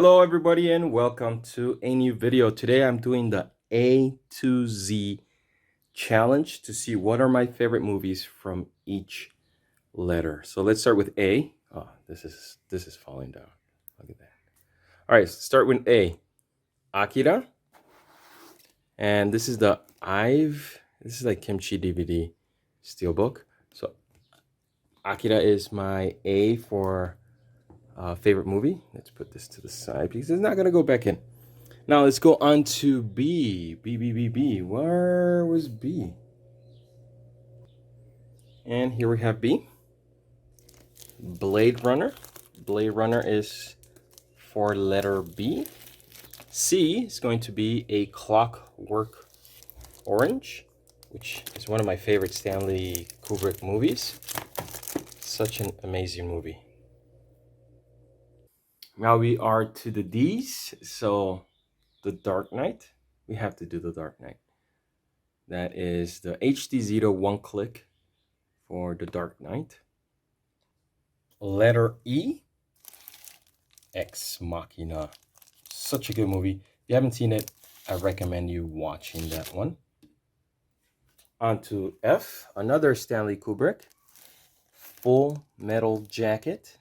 Hello everybody and welcome to a new video. Today I'm doing the A to Z challenge to see what are my favorite movies from each letter. So let's start with A. Oh, this is falling down. Look at that. All right, start with A. Akira. And this is the this is like kimchi DVD steelbook. So Akira is my A for favorite movie. Let's put this to the side because it's not gonna go back in. Now let's go on to B. B. Where was B? And here we have B. Blade Runner. Blade Runner is for letter B. C is going to be A Clockwork Orange, which is one of my favorite Stanley Kubrick movies. Such an amazing movie. Now we are to the D's. So The Dark Knight. We have to do The Dark Knight. That is the HD Zeta one click for The Dark Knight. Letter E. Ex Machina. Such a good movie. If you haven't seen it, I recommend you watching that one. On to F. Another Stanley Kubrick. Full Metal Jacket.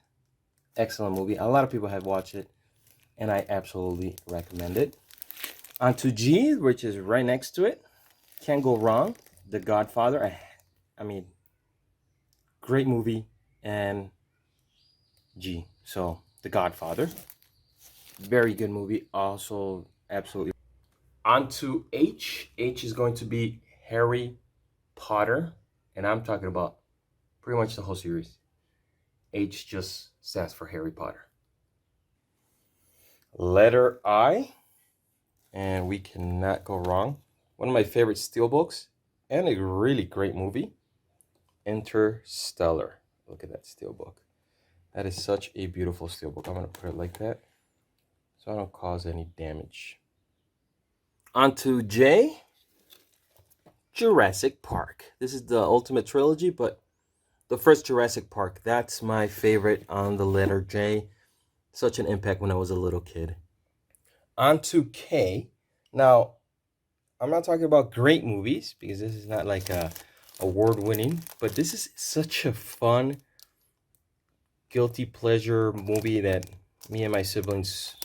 Excellent movie. A lot of people have watched it, and I absolutely recommend it. On to G, which is right next to it. Can't go wrong. The Godfather. I mean, great movie. And G. So, The Godfather. Very good movie. Also, absolutely. On to H. H is going to be Harry Potter. And I'm talking about pretty much the whole series. H just stands for Harry Potter. Letter I. And we cannot go wrong. One of my favorite steelbooks and a really great movie, Interstellar. Look at that steelbook. That is such a beautiful steelbook. I'm going to put it like that so I don't cause any damage. On to J. Jurassic Park. This is the ultimate trilogy, but the first Jurassic Park, that's my favorite on the letter J. Such an impact when I was a little kid. On to K. Now, I'm not talking about great movies because this is not like a award-winning, but this is such a fun, guilty pleasure movie that me and my siblings,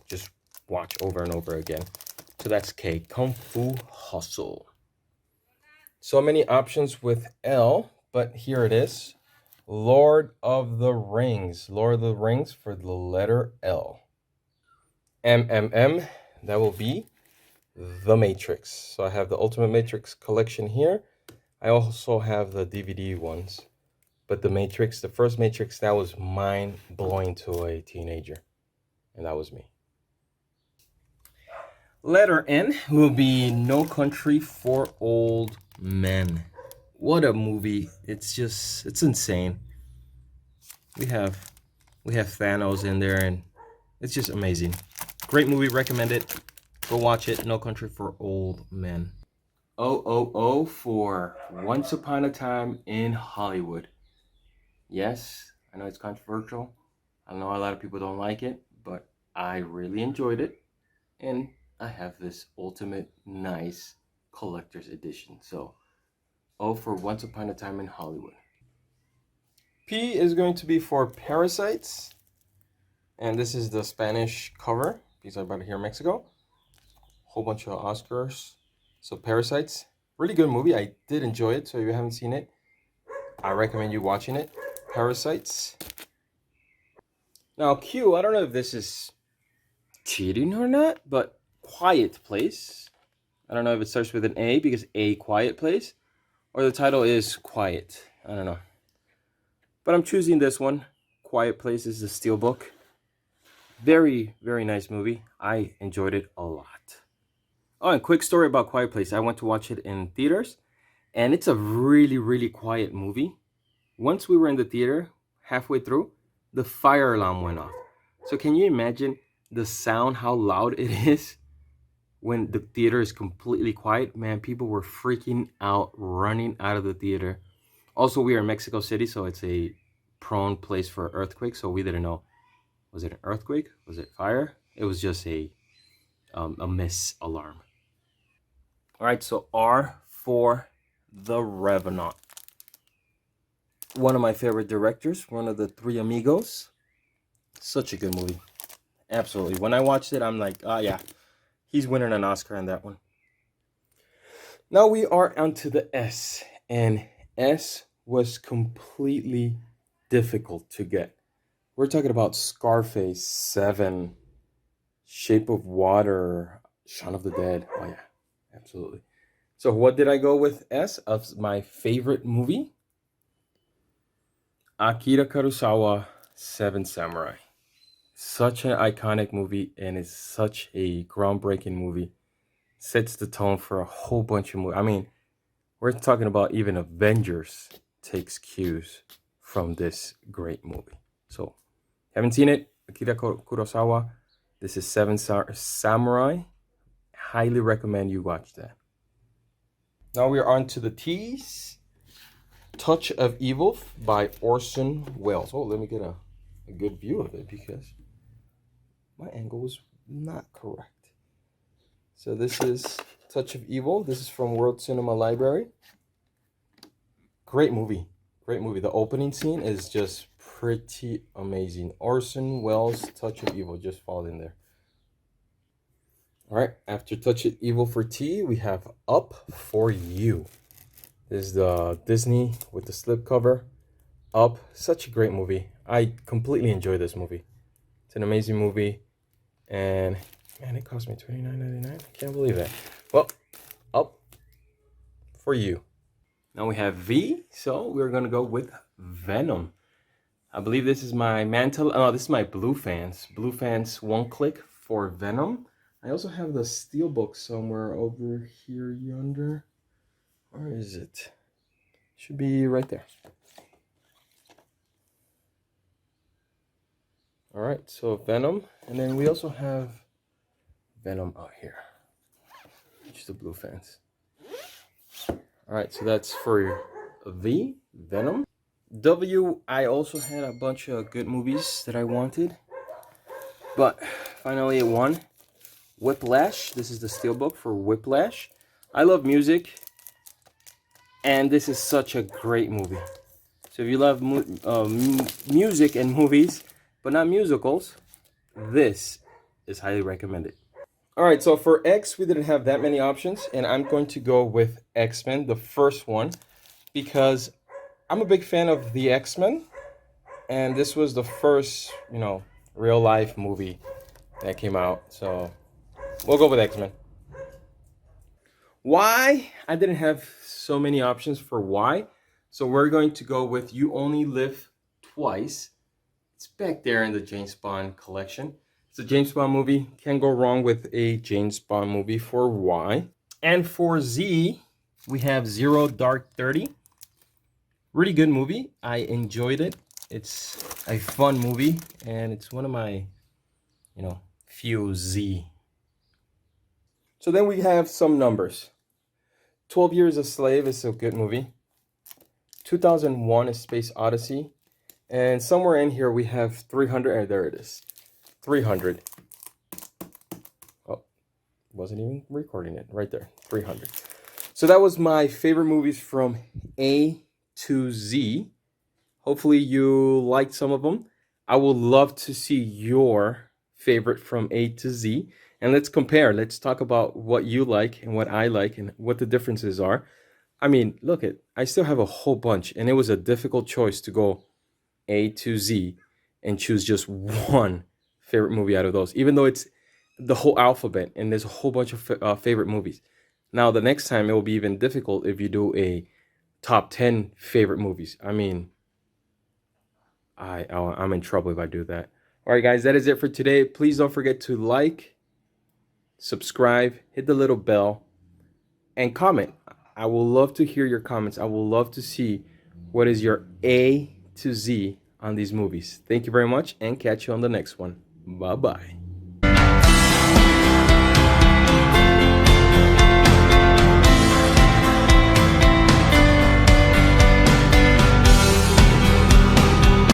just watch over and over again. So that's K. Kung Fu Hustle. So many options with L. But here it is, Lord of the Rings. Lord of the Rings for the letter L. That will be The Matrix. So I have the Ultimate Matrix collection here. I also have the DVD ones. But The Matrix, the first Matrix, that was mind-blowing to a teenager. And that was me. Letter N will be No Country for Old Men. What a movie. It's insane. We have Thanos in there and it's just amazing. Great movie, recommend it. Go watch it. No Country for Old Men. O for Once Upon a Time in Hollywood. Yes, I know it's controversial. I know a lot of people don't like it, but I really enjoyed it. And I have this ultimate nice collector's edition. So O for Once Upon a Time in Hollywood. P is going to be for Parasites. And this is the Spanish cover because I bought it here in Mexico. Whole bunch of Oscars. So Parasites, really good movie. I did enjoy it. So if you haven't seen it, I recommend you watching it. Parasites. Now Q, I don't know if this is cheating or not, but Quiet Place. I don't know if it starts with an A because A Quiet Place. Or the title is Quiet. I don't know. But I'm choosing this one. Quiet Place is the steelbook. Very, very nice movie. I enjoyed it a lot. Oh, and quick story about Quiet Place. I went to watch it in theaters. And it's a really, really quiet movie. Once we were in the theater, halfway through, the fire alarm went off. So can you imagine the sound, how loud it is? When the theater is completely quiet, man, people were freaking out, running out of the theater. Also, we are in Mexico City, so it's a prone place for earthquakes, so we didn't know Was it an earthquake? Was it fire? It was just a miss alarm. All right, so R for The Revenant. One of my favorite directors, one of the Three Amigos. Such a good movie. Absolutely. When I watched it, I'm like, oh yeah, he's winning an Oscar on that one. Now we are onto the S, and S was completely difficult to get. We're talking about Scarface, Seven, Shape of Water, Shaun of the Dead. Oh yeah, absolutely. So what did I go with S of my favorite movie? Akira Kurosawa, Seven Samurai. Such an iconic movie, and it's such a groundbreaking movie. Sets the tone for a whole bunch of movies. I mean, we're talking about even Avengers takes cues from this great movie. So, haven't seen it? Akira Kurosawa. This is Seven Samurai. Highly recommend you watch that. Now we are on to the T's. Touch of Evil by Orson Welles. Oh, let me get a good view of it because my angle was not correct. So this is Touch of Evil. This is from World Cinema Library. Great movie. Great movie. The opening scene is just pretty amazing. Orson Welles' Touch of Evil. Just fall in there. All right. After Touch of Evil for T, we have Up for You. This is the Disney with the slipcover. Up. Such a great movie. I completely enjoy this movie. It's an amazing movie. And man, it cost me $29.99. I can't believe that. Well, Up for You. Now we have V, so we're gonna go with Venom. I believe this is my mantle. Oh, this is my Blue Fans. Blue Fans one click for Venom. I also have the Steelbook somewhere over here yonder. Where is it? Should be right there. All right, so Venom, and then we also have Venom out here. Just the Blue Fans. All right, so that's for V, Venom. W, I also had a bunch of good movies that I wanted, but finally it won. Whiplash, this is the Steelbook for Whiplash. I love music, and this is such a great movie. So if you love music and movies, but not musicals, this is highly recommended. All right, so for X, we didn't have that many options, and I'm going to go with X-Men, the first one, because I'm a big fan of the X-Men, and this was the first, real life movie that came out. So we'll go with X-Men. Y, I didn't have so many options for Y, so we're going to go with You Only Live Twice. It's back there in the James Bond collection. It's a James Bond movie. Can't go wrong with a James Bond movie for Y. And for Z, we have Zero Dark 30. Really good movie. I enjoyed it. It's a fun movie, and it's one of my, few Z. So then we have some numbers. 12 Years a Slave is a good movie. 2001: A Space Odyssey. And somewhere in here we have 300. There it is. 300. Oh, wasn't even recording it. Right there. 300. So that was my favorite movies from A to Z. Hopefully you liked some of them. I would love to see your favorite from A to Z. And let's compare. Let's talk about what you like and what I like and what the differences are. I mean, look at, I still have a whole bunch, and it was a difficult choice to go A to Z and choose just one favorite movie out of those, even though it's the whole alphabet and there's a whole bunch of favorite movies. Now, the next time it will be even difficult if you do a top 10 favorite movies. I mean, I'm in trouble if I do that. All right, guys, that is it for today. Please don't forget to like, subscribe, hit the little bell, and comment. I will love to hear your comments. I will love to see what is your A to Z on these movies. Thank you very much, and catch you on the next one. Bye-bye.